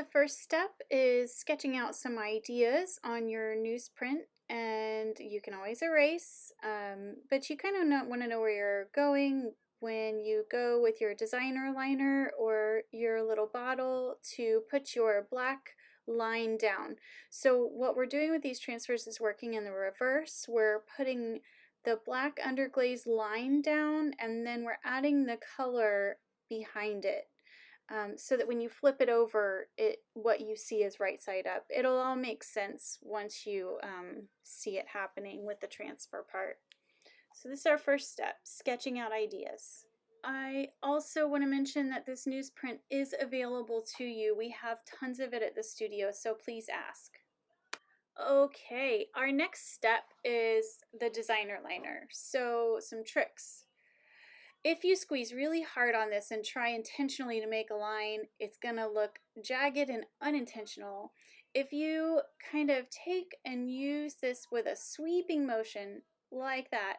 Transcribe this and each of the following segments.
the first step is sketching out some ideas on your newsprint, and you can always erase, but you kind of want to know where you're going when you go with your designer liner or your little bottle to put your black line down. So what we're doing with these transfers is working in the reverse. We're putting the black underglaze line down, and then we're adding the color behind it. So that when you flip it over, what you see is right side up. It'll all make sense once you see it happening with the transfer part. So this is our first step, sketching out ideas. I also want to mention that this newsprint is available to you. We have tons of it at the studio, so please ask. Okay, our next step is the designer liner. So some tricks. If you squeeze really hard on this and try intentionally to make a line, it's going to look jagged and unintentional. If you kind of take and use this with a sweeping motion like that,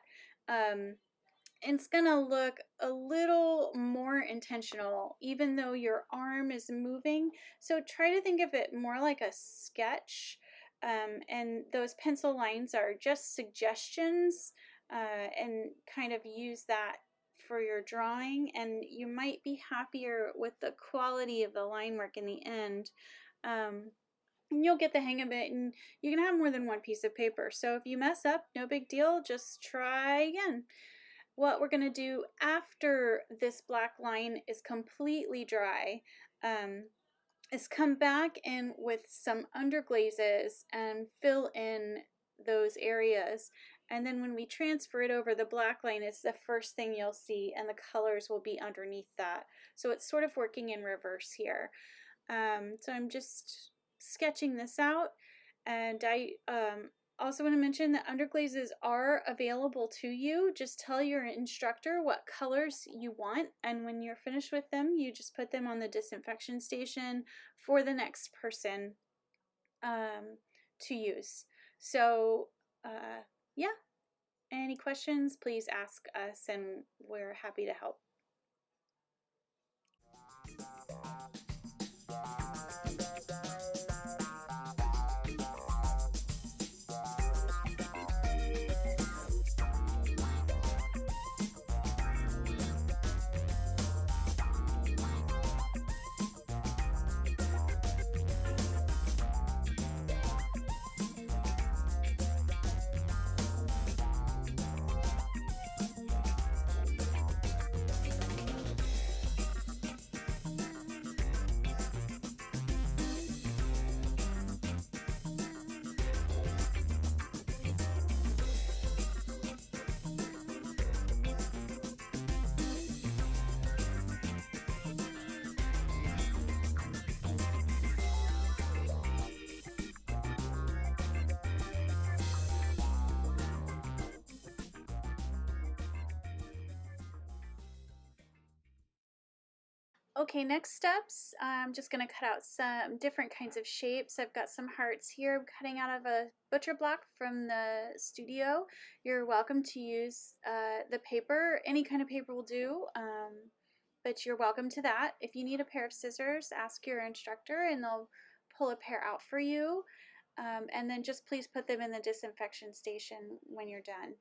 it's going to look a little more intentional, even though your arm is moving. So try to think of it more like a sketch, and those pencil lines are just suggestions, and kind of use that for your drawing, and you might be happier with the quality of the line work in the end. And you'll get the hang of it, and you can have more than one piece of paper. So if you mess up, no big deal, just try again. What we're going to do after this black line is completely dry is come back in with some underglazes and fill in those areas. And then when we transfer it over, the black line is the first thing you'll see, and the colors will be underneath that. So it's sort of working in reverse here. So I'm just sketching this out, and I also want to mention that underglazes are available to you. Just tell your instructor what colors you want, and when you're finished with them, you just put them on the disinfection station for the next person to use. So yeah, any questions, please ask us, and we're happy to help. Okay, next steps, I'm just going to cut out some different kinds of shapes. I've got some hearts here I'm cutting out of a butcher block from the studio. You're welcome to use the paper. Any kind of paper will do, but you're welcome to that. If you need a pair of scissors, ask your instructor and they'll pull a pair out for you. And then just please put them in the disinfection station when you're done.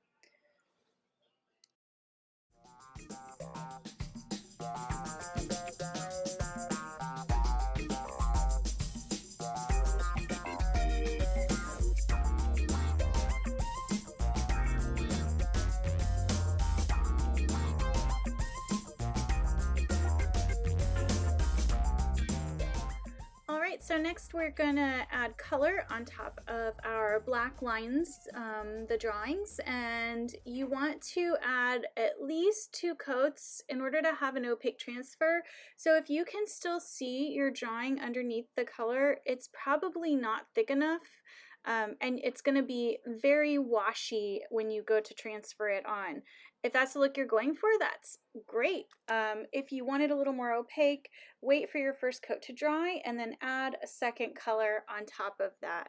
So next we're going to add color on top of our black lines, the drawings, and you want to add at least 2 coats in order to have an opaque transfer. So if you can still see your drawing underneath the color, it's probably not thick enough. And it's going to be very washy when you go to transfer it on. If that's the look you're going for, that's great. If you want it a little more opaque, wait for your first coat to dry and then add a second color on top of that.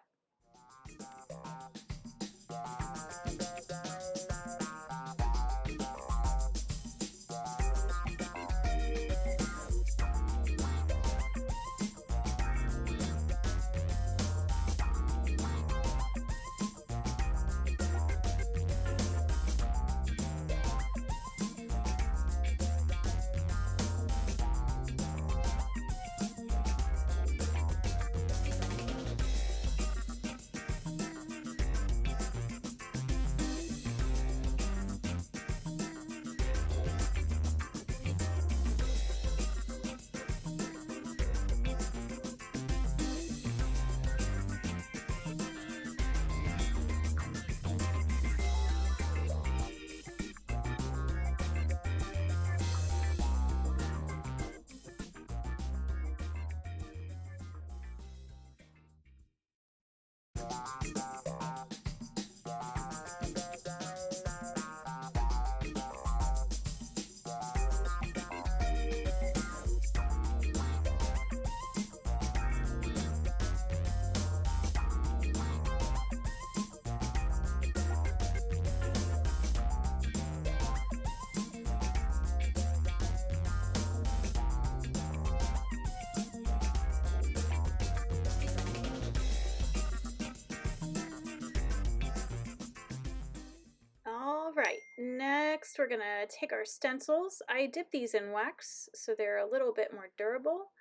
All right, next we're gonna take our stencils. I dip these in wax so they're a little bit more durable.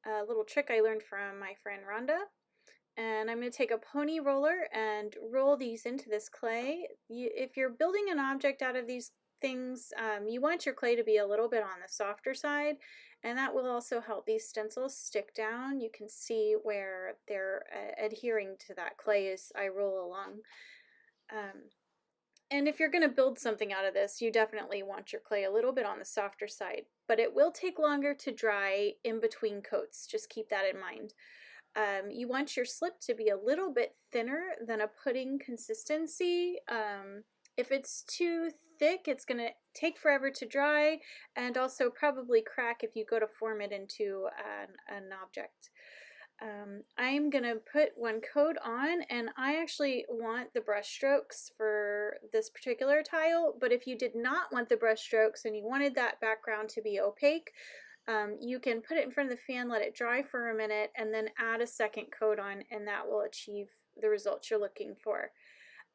A little trick I learned from my friend Rhonda. And I'm going to take a pony roller and roll these into this clay. If you're building an object out of these things, you want your clay to be a little bit on the softer side, and that will also help these stencils stick down. You can see where they're adhering to that clay as I roll along. And if you're going to build something out of this, you definitely want your clay a little bit on the softer side, but it will take longer to dry in between coats. Just keep that in mind. You want your slip to be a little bit thinner than a pudding consistency. If it's too thick, it's going to take forever to dry and also probably crack if you go to form it into an object. I'm going to put one coat on, and I actually want the brush strokes for this particular tile, but if you did not want the brush strokes and you wanted that background to be opaque, you can put it in front of the fan, let it dry for a minute, and then add a second coat on, and that will achieve the results you're looking for.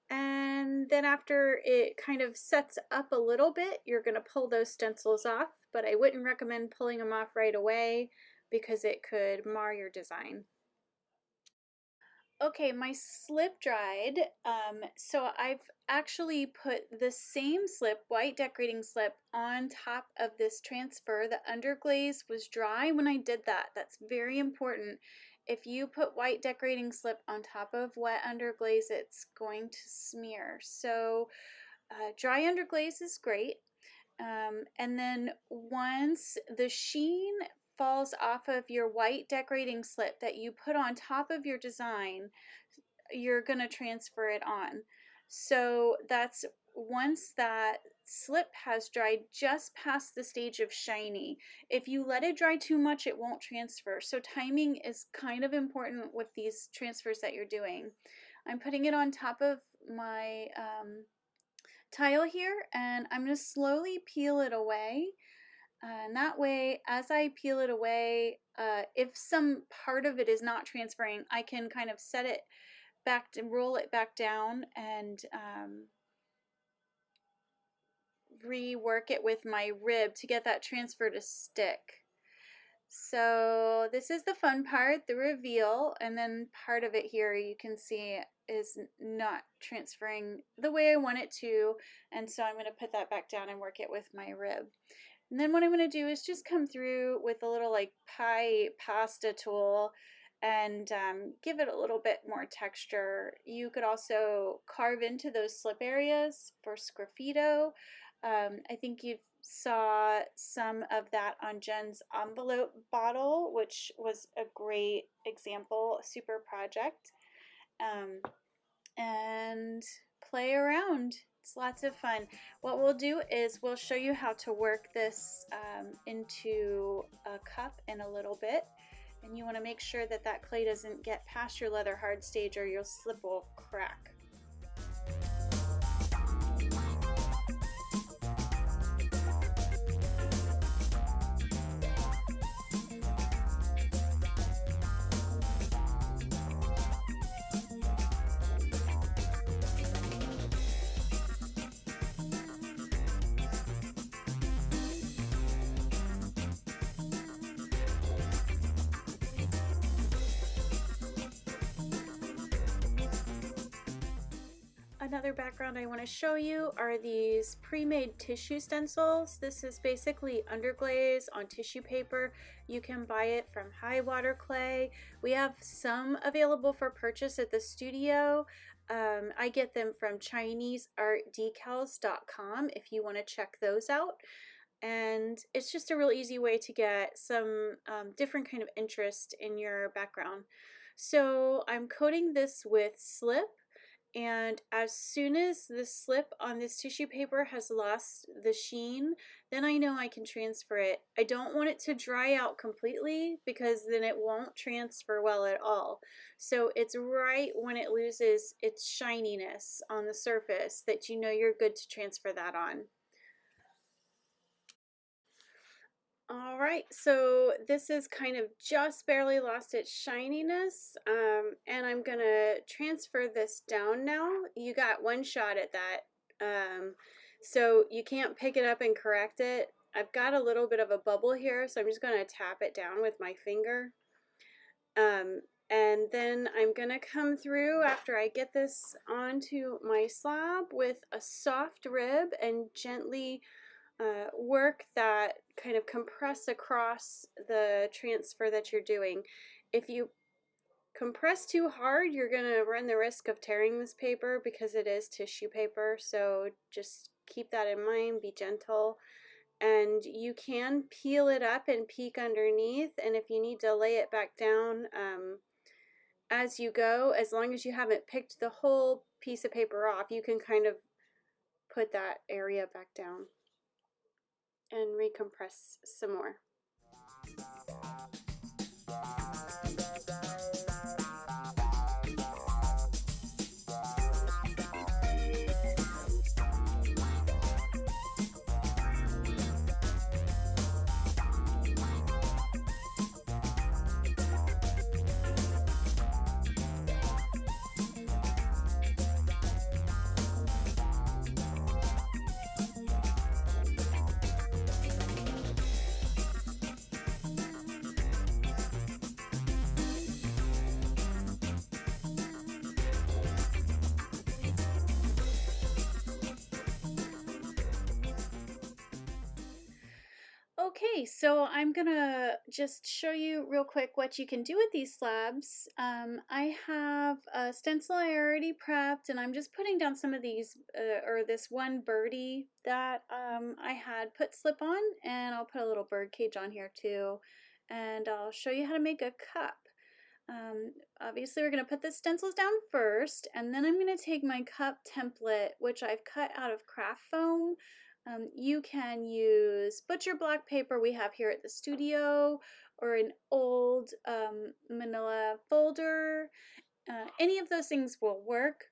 And then after it kind of sets up a little bit, you're going to pull those stencils off, but I wouldn't recommend pulling them off right away because it could mar your design. Okay, my slip dried, so I've actually put the same slip, white decorating slip, on top of this transfer. The underglaze was dry when I did that. That's very important. If you put white decorating slip on top of wet underglaze, it's going to smear. So dry underglaze is great. And then once the sheen falls off of your white decorating slip that you put on top of your design, you're going to transfer it on. So that's once that slip has dried just past the stage of shiny. If you let it dry too much, it won't transfer. So timing is kind of important with these transfers that you're doing. I'm putting it on top of my tile here, and I'm going to slowly peel it away. And that way, as I peel it away, if some part of it is not transferring, I can kind of set it back and roll it back down and rework it with my rib to get that transfer to stick. So this is the fun part, the reveal, and then part of it here you can see is not transferring the way I want it to, and so I'm going to put that back down and work it with my rib. And then what I'm going to do is just come through with a little like pie pasta tool and give it a little bit more texture. You could also carve into those slip areas for sgraffito. I think you saw some of that on Jen's envelope bottle, which was a great example, super project. And play around. It's lots of fun. What we'll do is we'll show you how to work this into a cup in a little bit. And you want to make sure that that clay doesn't get past your leather hard stage or your slip will crack. Another background I want to show you are these pre-made tissue stencils. This is basically underglaze on tissue paper. You can buy it from High Water Clay. We have some available for purchase at the studio. I get them from ChineseArtDecals.com if you want to check those out. And it's just a real easy way to get some different kind of interest in your background. So I'm coating this with slip, and as soon as the slip on this tissue paper has lost the sheen, then I know I can transfer it. I don't want it to dry out completely because then it won't transfer well at all. So it's right when it loses its shininess on the surface that you know you're good to transfer that on. All right, so this is kind of just barely lost its shininess, and I'm gonna transfer this down now. You got one shot at that, so you can't pick it up and correct it. I've got a little bit of a bubble here, so I'm just gonna tap it down with my finger. And then I'm gonna come through after I get this onto my slab with a soft rib and gently work that kind of compress across the transfer that you're doing. If you compress too hard, you're going to run the risk of tearing this paper because it is tissue paper, so just keep that in mind, be gentle. And you can peel it up and peek underneath, and if you need to lay it back down as you go, as long as you haven't picked the whole piece of paper off, you can kind of put that area back down and recompress some more. Okay, so I'm gonna just show you real quick what you can do with these slabs. I have a stencil I already prepped, and I'm just putting down some of these, or this one birdie that I had put slip on, and I'll put a little bird cage on here too, and I'll show you how to make a cup. Obviously we're going to put the stencils down first, and then I'm going to take my cup template, which I've cut out of craft foam. You can use butcher block paper we have here at the studio, or an old manila folder. Any of those things will work.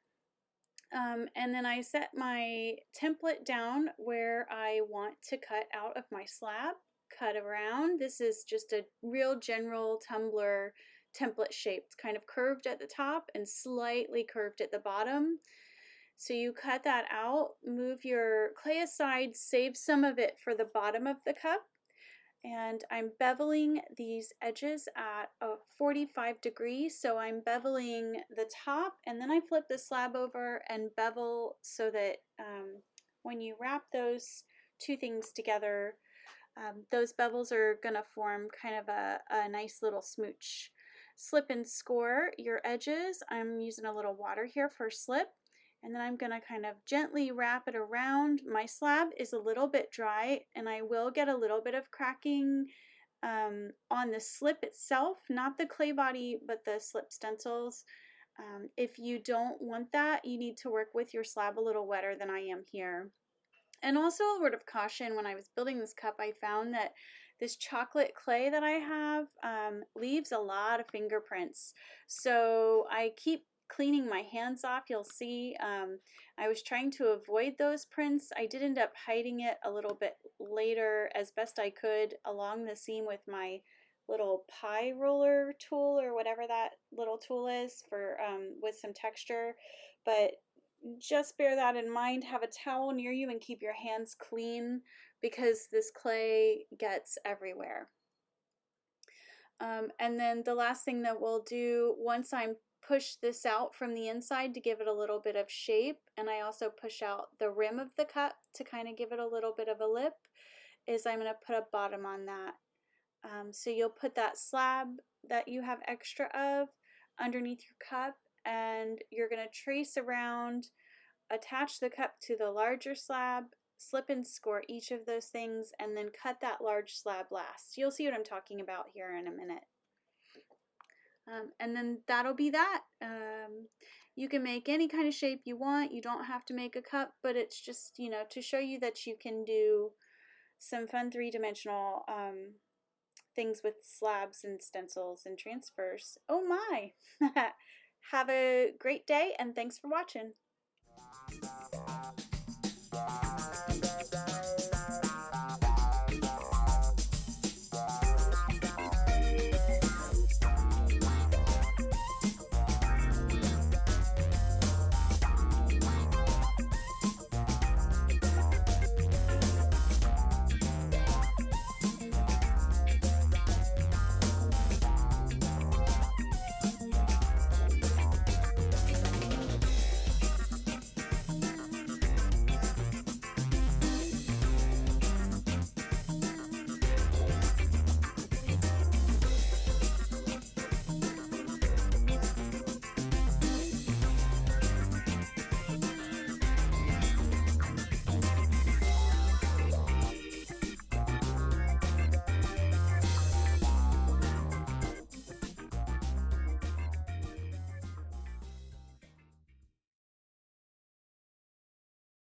And then I set my template down where I want to cut out of my slab, cut around. This is just a real general tumbler template shape. It's kind of curved at the top and slightly curved at the bottom. So you cut that out, move your clay aside, save some of it for the bottom of the cup, and I'm beveling these edges at a 45 degrees. So I'm beveling the top, and then I flip the slab over and bevel so that when you wrap those two things together, those bevels are going to form kind of a nice little smooch. Slip and score your edges. I'm using a little water here for slip. And then I'm going to kind of gently wrap it around. My slab is a little bit dry, and I will get a little bit of cracking on the slip itself, not the clay body, but the slip stencils. If you don't want that, you need to work with your slab a little wetter than I am here. And also a word of caution, when I was building this cup, I found that this chocolate clay that I have leaves a lot of fingerprints. So I keep cleaning my hands off. You'll see I was trying to avoid those prints. I did end up hiding it a little bit later as best I could along the seam with my little pie roller tool, or whatever that little tool is, for with some texture. But just bear that in mind. Have a towel near you and keep your hands clean because this clay gets everywhere. And then the last thing that we'll do, once I'm push this out from the inside to give it a little bit of shape, and I also push out the rim of the cup to kind of give it a little bit of a lip, is I'm going to put a bottom on that. So you'll put that slab that you have extra of underneath your cup, and you're going to trace around, attach the cup to the larger slab, slip and score each of those things, and then cut that large slab last. You'll see what I'm talking about here in a minute. And then that'll be that. You can make any kind of shape you want. You don't have to make a cup, but it's just, to show you that you can do some fun three-dimensional things with slabs and stencils and transfers. Oh my! Have a great day and thanks for watching.